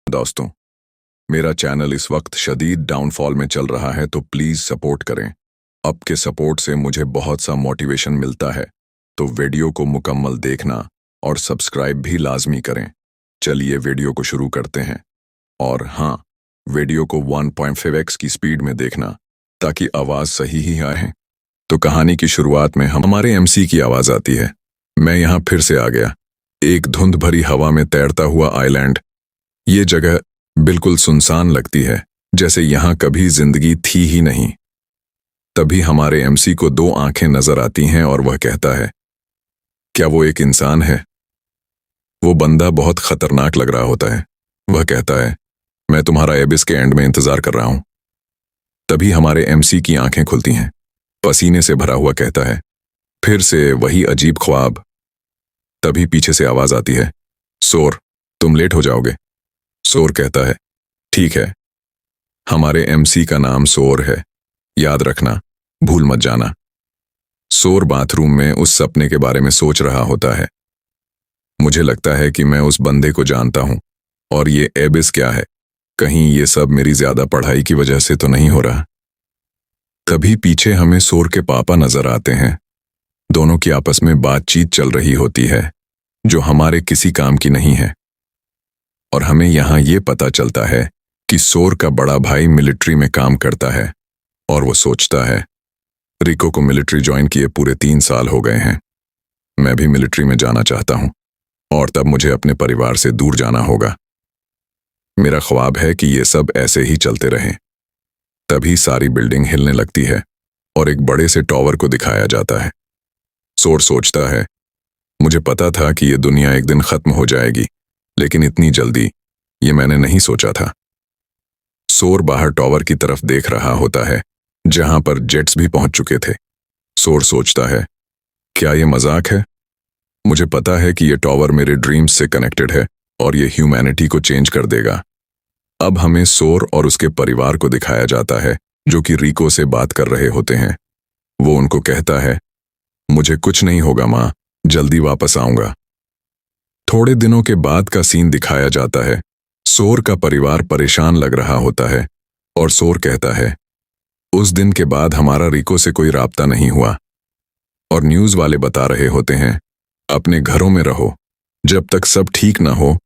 दोस्तों, मेरा चैनल इस वक्त शदीद डाउनफॉल में चल रहा है, तो प्लीज़ सपोर्ट करें। आपके सपोर्ट से मुझे बहुत सा मोटिवेशन मिलता है, तो वीडियो को मुकम्मल देखना और सब्सक्राइब भी लाजमी करें। चलिए वीडियो को शुरू करते हैं। और हाँ, वीडियो को 1.5x की स्पीड में देखना ताकि आवाज़ सही ही आए। तो कहानी की शुरुआत में हमारे एमसी की आवाज़ आती है। मैं यहाँ फिर से आ गया, एक धुंध भरी हवा में तैरता हुआ आइलैंड। ये जगह बिल्कुल सुनसान लगती है, जैसे यहाँ कभी जिंदगी थी ही नहीं। तभी हमारे एमसी को दो आंखें नजर आती हैं और वह कहता है, क्या वो एक इंसान है? वो बंदा बहुत खतरनाक लग रहा होता है। वह कहता है, मैं तुम्हारा एबिस के एंड में इंतजार कर रहा हूं। तभी हमारे एमसी की आंखें खुलती हैं। पसीने से भरा हुआ कहता है, फिर से वही अजीब ख्वाब। तभी पीछे से आवाज आती है, सोर, तुम लेट हो जाओगे। सोर कहता है, ठीक है। हमारे एमसी का नाम सोर है, याद रखना, भूल मत जाना। सोर बाथरूम में उस सपने के बारे में सोच रहा होता है। मुझे लगता है कि मैं उस बंदे को जानता हूं, और ये एबिस क्या है? कहीं ये सब मेरी ज्यादा पढ़ाई की वजह से तो नहीं हो रहा। तभी पीछे हमें सोर के पापा नजर आते हैं। दोनों की आपस में बातचीत चल रही होती है, जो हमारे किसी काम की नहीं है। और हमें यहाँ ये पता चलता है कि सोर का बड़ा भाई मिलिट्री में काम करता है, और वो सोचता है, रिको को मिलिट्री ज्वाइन किए पूरे 3 साल हो गए हैं। मैं भी मिलिट्री में जाना चाहता हूँ, और तब मुझे अपने परिवार से दूर जाना होगा। मेरा ख्वाब है कि ये सब ऐसे ही चलते रहें। तभी सारी बिल्डिंग हिलने लगती है और एक बड़े से टॉवर को दिखाया जाता है। सोर सोचता है, मुझे पता था कि ये दुनिया एक दिन खत्म हो जाएगी, लेकिन इतनी जल्दी ये मैंने नहीं सोचा था। सोर बाहर टॉवर की तरफ देख रहा होता है, जहां पर जेट्स भी पहुंच चुके थे। सोर सोचता है, क्या ये मजाक है? मुझे पता है कि ये टॉवर मेरे ड्रीम्स से कनेक्टेड है और ये ह्यूमैनिटी को चेंज कर देगा। अब हमें सोर और उसके परिवार को दिखाया जाता है, जो कि रिको से बात कर रहे होते हैं। वो उनको कहता है, मुझे कुछ नहीं होगा माँ, जल्दी वापस आऊंगा। थोड़े दिनों के बाद का सीन दिखाया जाता है। सोर का परिवार परेशान लग रहा होता है, और सोर कहता है, उस दिन के बाद हमारा रिको से कोई राब्ता नहीं हुआ। और न्यूज़ वाले बता रहे होते हैं, अपने घरों में रहो जब तक सब ठीक ना हो।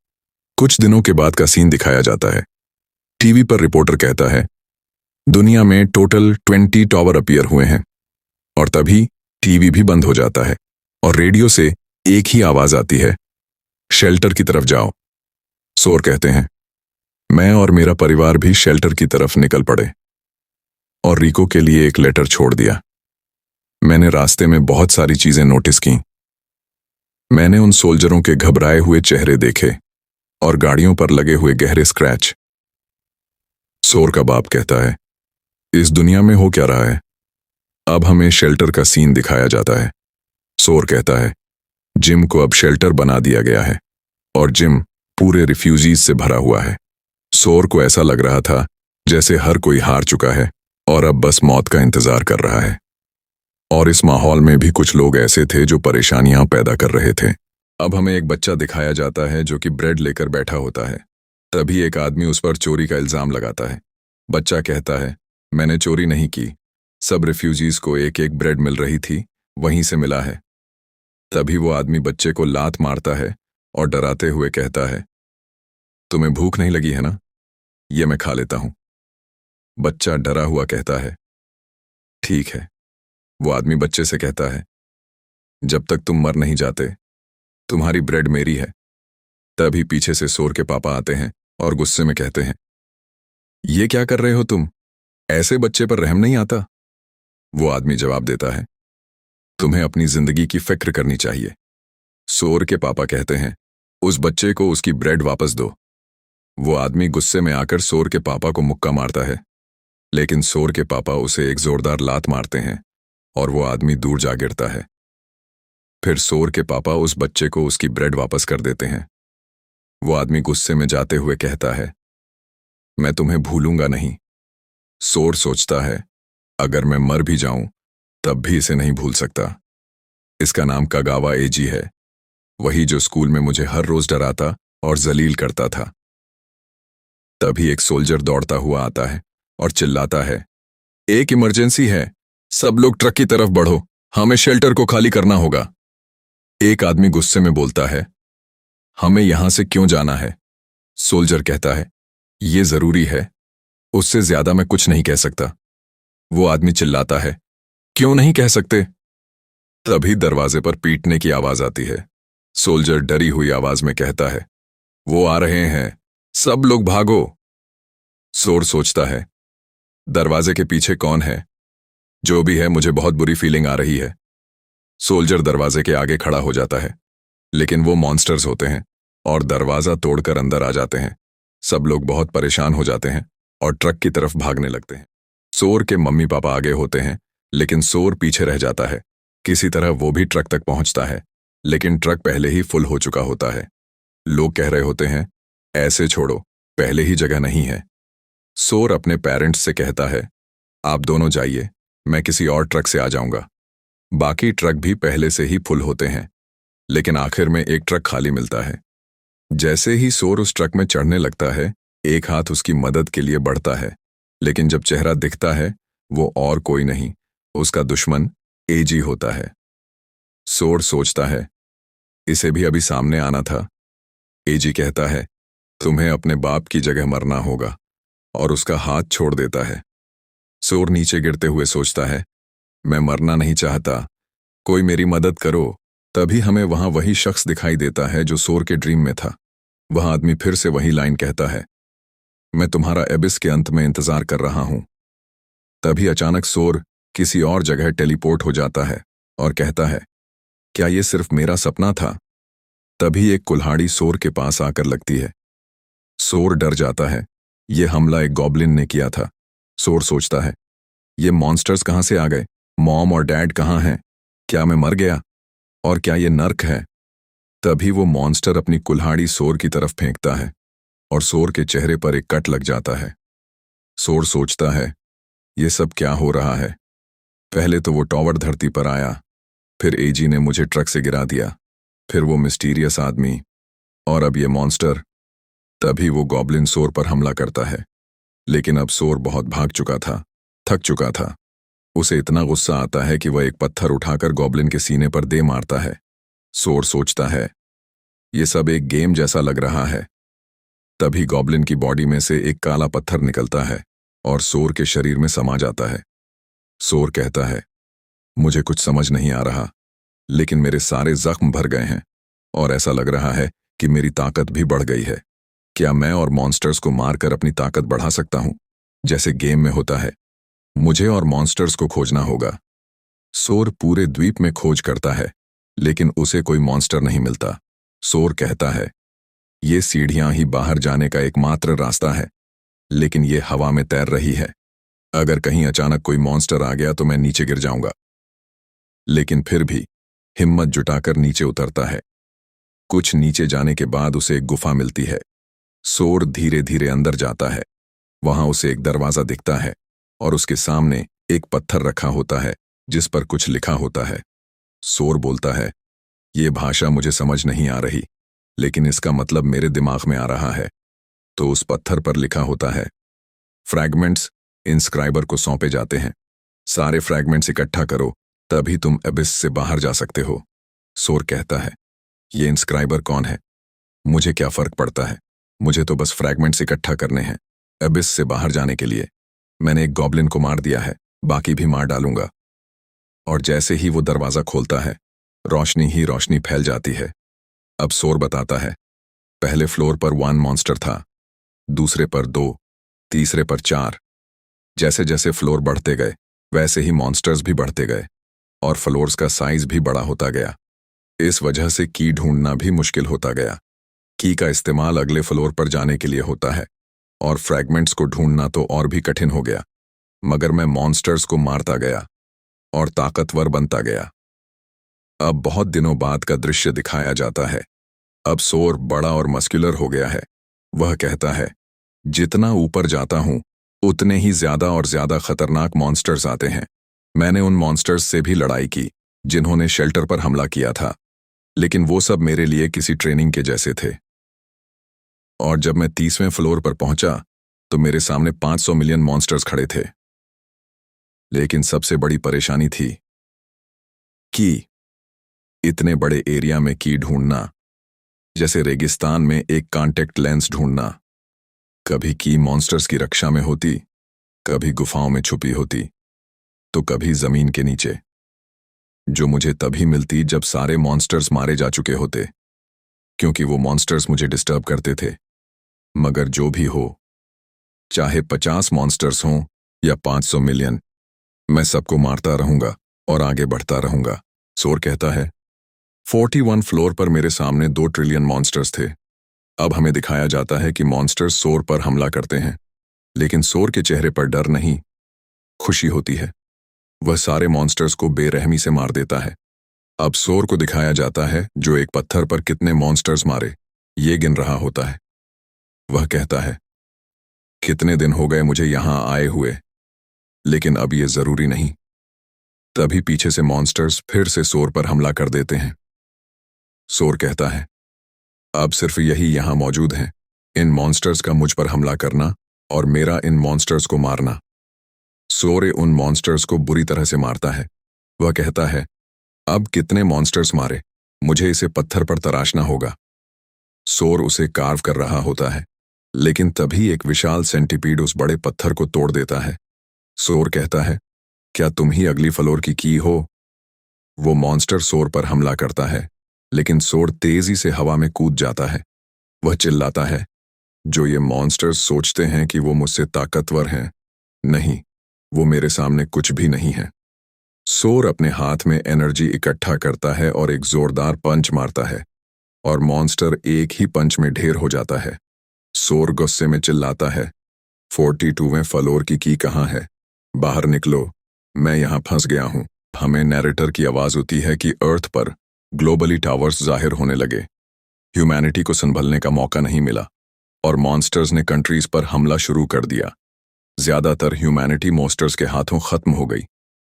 कुछ दिनों के बाद का सीन दिखाया जाता है। टीवी पर रिपोर्टर कहता है, दुनिया में टोटल 20 टॉवर अपीयर हुए हैं। और तभी टीवी भी बंद हो जाता है, और रेडियो से एक ही आवाज आती है, शेल्टर की तरफ जाओ। सोर कहते हैं, मैं और मेरा परिवार भी शेल्टर की तरफ निकल पड़े, और रिको के लिए एक लेटर छोड़ दिया। मैंने रास्ते में बहुत सारी चीजें नोटिस की। मैंने उन सोल्जरों के घबराए हुए चेहरे देखे, और गाड़ियों पर लगे हुए गहरे स्क्रैच। सोर का बाप कहता है, इस दुनिया में हो क्या रहा है? अब हमें शेल्टर का सीन दिखाया जाता है। सोर कहता है, जिम को अब शेल्टर बना दिया गया है, और जिम पूरे रिफ्यूजीज से भरा हुआ है। सोर को ऐसा लग रहा था जैसे हर कोई हार चुका है और अब बस मौत का इंतजार कर रहा है। और इस माहौल में भी कुछ लोग ऐसे थे जो परेशानियां पैदा कर रहे थे। अब हमें एक बच्चा दिखाया जाता है जो कि ब्रेड लेकर बैठा होता है। तभी एक आदमी उस पर चोरी का इल्जाम लगाता है। बच्चा कहता है, मैंने चोरी नहीं की, सब रिफ्यूजीज को एक एक ब्रेड मिल रही थी, वहीं से मिला है। तभी वो आदमी बच्चे को लात मारता है और डराते हुए कहता है, तुम्हें भूख नहीं लगी है ना? ये मैं खा लेता हूं। बच्चा डरा हुआ कहता है, ठीक है। वो आदमी बच्चे से कहता है, जब तक तुम मर नहीं जाते, तुम्हारी ब्रेड मेरी है। तभी पीछे से सोर के पापा आते हैं और गुस्से में कहते हैं, ये क्या कर रहे हो तुम? ऐसे बच्चे पर रहम नहीं आता? वो आदमी जवाब देता है, तुम्हें अपनी जिंदगी की फिक्र करनी चाहिए। सोर के पापा कहते हैं, उस बच्चे को उसकी ब्रेड वापस दो। वो आदमी गुस्से में आकर सोर के पापा को मुक्का मारता है, लेकिन सोर के पापा उसे एक जोरदार लात मारते हैं और वो आदमी दूर जा गिरता है। फिर सोर के पापा उस बच्चे को उसकी ब्रेड वापस कर देते हैं। वो आदमी गुस्से में जाते हुए कहता है, मैं तुम्हें भूलूंगा नहीं। सोर सोचता है, अगर मैं मर भी जाऊं तब भी इसे नहीं भूल सकता। इसका नाम कगावा एजी है, वही जो स्कूल में मुझे हर रोज डराता और जलील करता था। तभी एक सोल्जर दौड़ता हुआ आता है और चिल्लाता है, एक इमरजेंसी है, सब लोग ट्रक की तरफ बढ़ो, हमें शेल्टर को खाली करना होगा। एक आदमी गुस्से में बोलता है, हमें यहां से क्यों जाना है? सोल्जर कहता है, ये जरूरी है, उससे ज्यादा मैं कुछ नहीं कह सकता। वो आदमी चिल्लाता है, क्यों नहीं कह सकते? तभी दरवाजे पर पीटने की आवाज आती है। सोल्जर डरी हुई आवाज में कहता है, वो आ रहे हैं, सब लोग भागो। सोर सोचता है, दरवाजे के पीछे कौन है? जो भी है, मुझे बहुत बुरी फीलिंग आ रही है। सोल्जर दरवाजे के आगे खड़ा हो जाता है, लेकिन वो मॉन्स्टर्स होते हैं और दरवाजा तोड़कर अंदर आ जाते हैं। सब लोग बहुत परेशान हो जाते हैं और ट्रक की तरफ भागने लगते हैं। सोर के मम्मी पापा आगे होते हैं, लेकिन सोर पीछे रह जाता है। किसी तरह वो भी ट्रक तक पहुंचता है, लेकिन ट्रक पहले ही फुल हो चुका होता है। लोग कह रहे होते हैं, ऐसे छोड़ो, पहले ही जगह नहीं है। सोर अपने पेरेंट्स से कहता है, आप दोनों जाइए, मैं किसी और ट्रक से आ जाऊंगा। बाकी ट्रक भी पहले से ही फुल होते हैं, लेकिन आखिर में एक ट्रक खाली मिलता है। जैसे ही सोर उस ट्रक में चढ़ने लगता है, एक हाथ उसकी मदद के लिए बढ़ता है, लेकिन जब चेहरा दिखता है, वो और कोई नहीं, उसका दुश्मन एजी होता है। सोर सोचता है, इसे भी अभी सामने आना था। एजी कहता है, तुम्हें अपने बाप की जगह मरना होगा, और उसका हाथ छोड़ देता है। सोर नीचे गिरते हुए सोचता है, मैं मरना नहीं चाहता, कोई मेरी मदद करो। तभी हमें वहां वही शख्स दिखाई देता है जो सोर के ड्रीम में था। वह आदमी फिर से वही लाइन कहता है, मैं तुम्हारा एबिस के अंत में इंतजार कर रहा हूं। तभी अचानक सोर किसी और जगह टेलीपोर्ट हो जाता है और कहता है, क्या ये सिर्फ मेरा सपना था? तभी एक कुल्हाड़ी सोर के पास आकर लगती है। सोर डर जाता है, यह हमला एक गॉब्लिन ने किया था। सोर सोचता है, ये मॉन्स्टर्स कहां से आ गए? मॉम और डैड कहां हैं? क्या मैं मर गया? और क्या ये नर्क है? तभी वो मॉन्स्टर अपनी कुल्हाड़ी सोर की तरफ फेंकता है और सोर के चेहरे पर एक कट लग जाता है। सोर सोचता है, ये सब क्या हो रहा है? पहले तो वो टॉवर धरती पर आया, फिर एजी ने मुझे ट्रक से गिरा दिया, फिर वो मिस्टीरियस आदमी, और अब ये मॉन्स्टर। तभी वो गॉब्लिन सोर पर हमला करता है, लेकिन अब सोर बहुत भाग चुका था, थक चुका था। उसे इतना गुस्सा आता है कि वह एक पत्थर उठाकर गॉब्लिन के सीने पर दे मारता है। सोर सोचता है, ये सब एक गेम जैसा लग रहा है। तभी गॉब्लिन की बॉडी में से एक काला पत्थर निकलता है और सोर के शरीर में समा जाता है। सोर कहता है, मुझे कुछ समझ नहीं आ रहा, लेकिन मेरे सारे जख्म भर गए हैं और ऐसा लग रहा है कि मेरी ताकत भी बढ़ गई है। क्या मैं और मॉन्स्टर्स को मारकर अपनी ताकत बढ़ा सकता हूं, जैसे गेम में होता है? मुझे और मॉन्स्टर्स को खोजना होगा। सोर पूरे द्वीप में खोज करता है, लेकिन उसे कोई मॉन्स्टर नहीं मिलता। सोर कहता है, ये सीढ़ियां ही बाहर जाने का एकमात्र रास्ता है, लेकिन ये हवा में तैर रही है। अगर कहीं अचानक कोई मॉन्स्टर आ गया तो मैं नीचे गिर जाऊंगा। लेकिन फिर भी हिम्मत जुटाकर नीचे उतरता है। कुछ नीचे जाने के बाद उसे एक गुफा मिलती है। सोर धीरे धीरे अंदर जाता है। वहां उसे एक दरवाजा दिखता है और उसके सामने एक पत्थर रखा होता है जिस पर कुछ लिखा होता है। सोर बोलता है, ये भाषा मुझे समझ नहीं आ रही, लेकिन इसका मतलब मेरे दिमाग में आ रहा है। तो उस पत्थर पर लिखा होता है, फ्रैगमेंट्स इंस्क्राइबर को सौंपे जाते हैं। सारे फ्रैगमेंट्स इकट्ठा करो, तभी तुम एबिस से बाहर जा सकते हो। सोर कहता है, ये इंस्क्राइबर कौन है? मुझे क्या फर्क पड़ता है, मुझे तो बस फ्रैगमेंट्स इकट्ठा करने हैं एबिस से बाहर जाने के लिए। मैंने एक गॉब्लिन को मार दिया है, बाकी भी मार डालूंगा। और जैसे ही वो दरवाजा खोलता है, रोशनी ही रोशनी फैल जाती है। अब सोर बताता है, पहले फ्लोर पर 1 मॉन्स्टर था, दूसरे पर 2, तीसरे पर 4। जैसे जैसे फ्लोर बढ़ते गए, वैसे ही मॉन्स्टर्स भी बढ़ते गए और फ्लोर्स का साइज भी बड़ा होता गया। इस वजह से की ढूंढना भी मुश्किल होता गया। की का इस्तेमाल अगले फ्लोर पर जाने के लिए होता है और फ्रैगमेंट्स को ढूंढना तो और भी कठिन हो गया। मगर मैं मॉन्स्टर्स को मारता गया और ताकतवर बनता गया। अब बहुत दिनों बाद का दृश्य दिखाया जाता है। अब सोर बड़ा और मस्कुलर हो गया है। वह कहता है, जितना ऊपर जाता हूं, उतने ही ज्यादा और ज्यादा खतरनाक मॉन्स्टर्स आते हैं। मैंने उन मॉन्स्टर्स से भी लड़ाई की जिन्होंने शेल्टर पर हमला किया था, लेकिन वो सब मेरे लिए किसी ट्रेनिंग के जैसे थे। और जब मैं 30वें फ्लोर पर पहुंचा तो मेरे सामने 500 मिलियन मॉन्स्टर्स खड़े थे। लेकिन सबसे बड़ी परेशानी थी की। इतने बड़े एरिया में की ढूंढना, जैसे रेगिस्तान में एक कांटेक्ट लेंस ढूंढना। कभी की मॉन्स्टर्स की रक्षा में होती, कभी गुफाओं में छुपी होती, तो कभी जमीन के नीचे, जो मुझे तभी मिलती जब सारे मॉन्स्टर्स मारे जा चुके होते, क्योंकि वो मॉन्स्टर्स मुझे डिस्टर्ब करते थे। मगर जो भी हो, चाहे 50 मॉन्स्टर्स हों या 500 मिलियन, मैं सबको मारता रहूंगा और आगे बढ़ता रहूंगा। सोर कहता है। 41 फ्लोर पर मेरे सामने 2 ट्रिलियन मॉन्स्टर्स थे। अब हमें दिखाया जाता है कि मॉन्स्टर्स सोर पर हमला करते हैं, लेकिन सोर के चेहरे पर डर नहीं, खुशी होती है। वह सारे मॉन्स्टर्स को बेरहमी से मार देता है। अब सोर को दिखाया जाता है जो एक पत्थर पर कितने मॉन्स्टर्स मारे, ये गिन रहा होता है। वह कहता है, कितने दिन हो गए मुझे यहां आए हुए, लेकिन अब ये जरूरी नहीं। तभी पीछे से मॉन्स्टर्स फिर से सोर पर हमला कर देते हैं। सोर कहता है, अब सिर्फ यही यहां मौजूद हैं, इन मॉन्स्टर्स का मुझ पर हमला करना और मेरा इन मॉन्स्टर्स को मारना। सोर उन मॉन्स्टर्स को बुरी तरह से मारता है। वह कहता है, अब कितने मॉन्स्टर्स मारे, मुझे इसे पत्थर पर तराशना होगा। सोर उसे कार्व कर रहा होता है, लेकिन तभी एक विशाल सेंटीपीड उस बड़े पत्थर को तोड़ देता है। सोर कहता है, क्या तुम ही अगली फ्लोर की हो? वो मॉन्स्टर सोर पर हमला करता है, लेकिन सोर तेजी से हवा में कूद जाता है। वह चिल्लाता है, जो ये मॉन्स्टर्स सोचते हैं कि वो मुझसे ताकतवर हैं, नहीं, वो मेरे सामने कुछ भी नहीं है। सोर अपने हाथ में एनर्जी इकट्ठा करता है और एक जोरदार पंच मारता है, और मॉन्स्टर एक ही पंच में ढेर हो जाता है। सोर गुस्से में चिल्लाता है, 42वें फ्लोर की कहाँ है? बाहर निकलो, मैं यहां फंस गया हूं। हमें नैरेटर की आवाज होती है कि अर्थ पर ग्लोबली टावर्स जाहिर होने लगे। ह्यूमैनिटी को संभलने का मौका नहीं मिला और मॉन्स्टर्स ने कंट्रीज पर हमला शुरू कर दिया। ज्यादातर ह्यूमैनिटी मॉन्स्टर्स के हाथों खत्म हो गई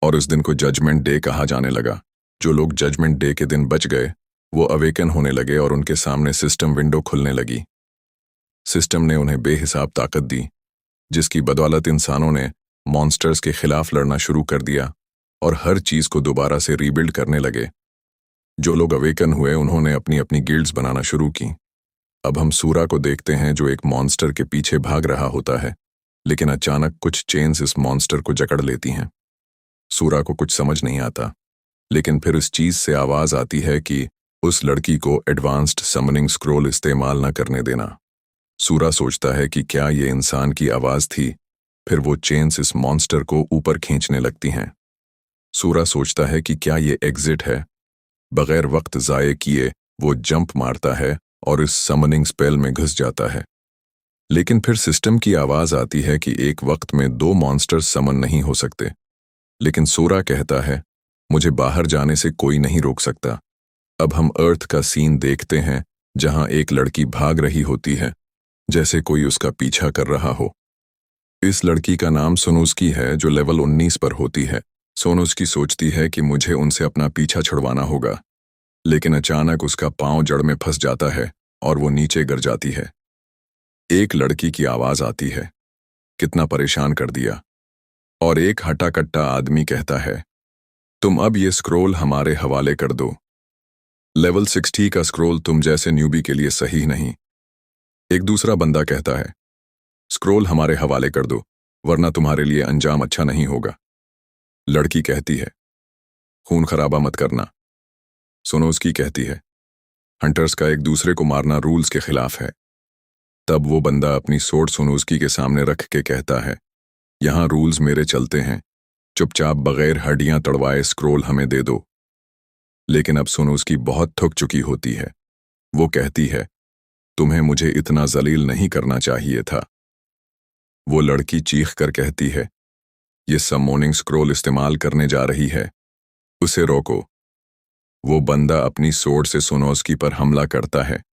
और उस दिन को जजमेंट डे कहा जाने लगा। जो लोग जजमेंट डे के दिन बच गए, वो अवेकन होने लगे और उनके सामने सिस्टम विंडो खुलने लगी। सिस्टम ने उन्हें बेहिसाब ताकत दी, जिसकी बदौलत इंसानों ने मॉन्स्टर्स के खिलाफ लड़ना शुरू कर दिया और हर चीज को दोबारा से रीबिल्ड करने लगे। जो लोग अवेकन हुए, उन्होंने अपनी अपनी गिल्ड्स बनाना शुरू की। अब हम सूरा को देखते हैं जो एक मॉन्स्टर के पीछे भाग रहा होता है, लेकिन अचानक कुछ चेन्स इस मॉन्स्टर को जकड़ लेती हैं। सूरा को कुछ समझ नहीं आता, लेकिन फिर इस चीज से आवाज आती है कि उस लड़की को एडवांस्ड समनिंग स्क्रोल इस्तेमाल न करने देना। सूरा सोचता है कि क्या ये इंसान की आवाज थी, फिर वो चेन्स इस मॉन्स्टर को ऊपर खींचने लगती हैं। सूरा सोचता है कि क्या ये एग्जिट है। बगैर वक्त जाये किए वो जंप मारता है और इस समनिंग स्पेल में घुस जाता है। लेकिन फिर सिस्टम की आवाज आती है कि एक वक्त में 2 मॉन्स्टर्स समन नहीं हो सकते। लेकिन सूरा कहता है, मुझे बाहर जाने से कोई नहीं रोक सकता। अब हम अर्थ का सीन देखते हैं, जहां एक लड़की भाग रही होती है, जैसे कोई उसका पीछा कर रहा हो। इस लड़की का नाम सोनोस्की है, जो लेवल 19 पर होती है। सोनोस्की सोचती है कि मुझे उनसे अपना पीछा छुड़वाना होगा, लेकिन अचानक उसका पांव जड़ में फंस जाता है और वो नीचे गिर जाती है। एक लड़की की आवाज आती है, कितना परेशान कर दिया। और एक हट्टा-कट्टा आदमी कहता है, तुम अब ये स्क्रोल हमारे हवाले कर दो। लेवल 60 का स्क्रोल तुम जैसे न्यूबी के लिए सही नहीं। एक दूसरा बंदा कहता है, स्क्रोल हमारे हवाले कर दो, वरना तुम्हारे लिए अंजाम अच्छा नहीं होगा। लड़की कहती है, खून खराबा मत करना। सोनोस्की कहती है, हंटर्स का एक दूसरे को मारना रूल्स के खिलाफ है। तब वो बंदा अपनी सोर्ड सोनोस्की के सामने रख के कहता है, यहां रूल्स मेरे चलते हैं, चुपचाप बगैर हड्डियां तड़वाए स्क्रोल हमें दे दो। लेकिन अब सोनोस्की बहुत थक चुकी होती है। वो कहती है, तुम्हें मुझे इतना जलील नहीं करना चाहिए था। वो लड़की चीख कर कहती है, ये समोनिंग स्क्रोल इस्तेमाल करने जा रही है, उसे रोको। वो बंदा अपनी सोर्ड से सोनोस्की पर हमला करता है,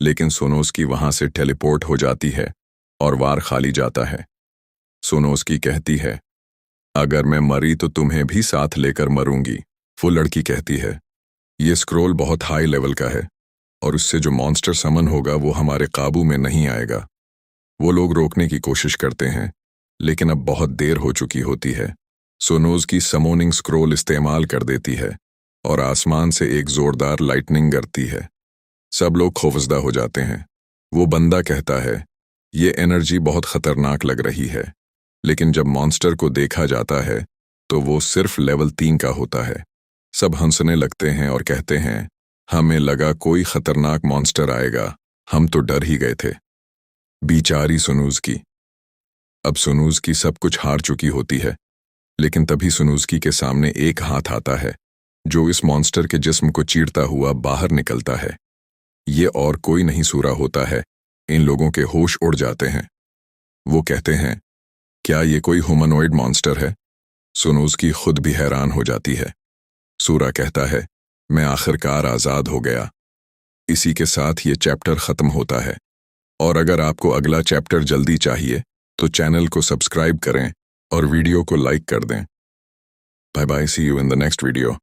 लेकिन सोनोस्की वहां से टेलीपोर्ट हो जाती है और वार खाली जाता है। सोनोस्की कहती है, अगर मैं मरी तो तुम्हें भी साथ लेकर मरूंगी। वो लड़की कहती है, ये स्क्रोल बहुत हाई लेवल का है और उससे जो मॉन्स्टर समन होगा वो हमारे काबू में नहीं आएगा। वो लोग रोकने की कोशिश करते हैं, लेकिन अब बहुत देर हो चुकी होती है। सोनोज की समोनिंग स्क्रोल इस्तेमाल कर देती है और आसमान से एक जोरदार लाइटनिंग गिरती है। सब लोग खौफजदा हो जाते हैं। वो बंदा कहता है, ये एनर्जी बहुत खतरनाक लग रही है, लेकिन जब मॉन्स्टर को देखा जाता है तो वो सिर्फ लेवल 3 का होता है। सब हंसने लगते हैं और कहते हैं, हमें लगा कोई खतरनाक मॉन्स्टर आएगा, हम तो डर ही गए थे। बेचारी सुनूज की। अब सुनूज की सब कुछ हार चुकी होती है, लेकिन तभी सुनूजकी के सामने एक हाथ आता है जो इस मॉन्स्टर के जिस्म को चीरता हुआ बाहर निकलता है। ये और कोई नहीं सूरा होता है। इन लोगों के होश उड़ जाते हैं। वो कहते हैं, क्या ये कोई ह्यूमनॉइड मॉन्स्टर है? सुनूजकी खुद भी हैरान हो जाती है। सूरा कहता है, मैं आखिरकार आज़ाद हो गया। इसी के साथ ये चैप्टर ख़त्म होता है। और अगर आपको अगला चैप्टर जल्दी चाहिए तो चैनल को सब्सक्राइब करें और वीडियो को लाइक कर दें। Bye bye, see you in the next video.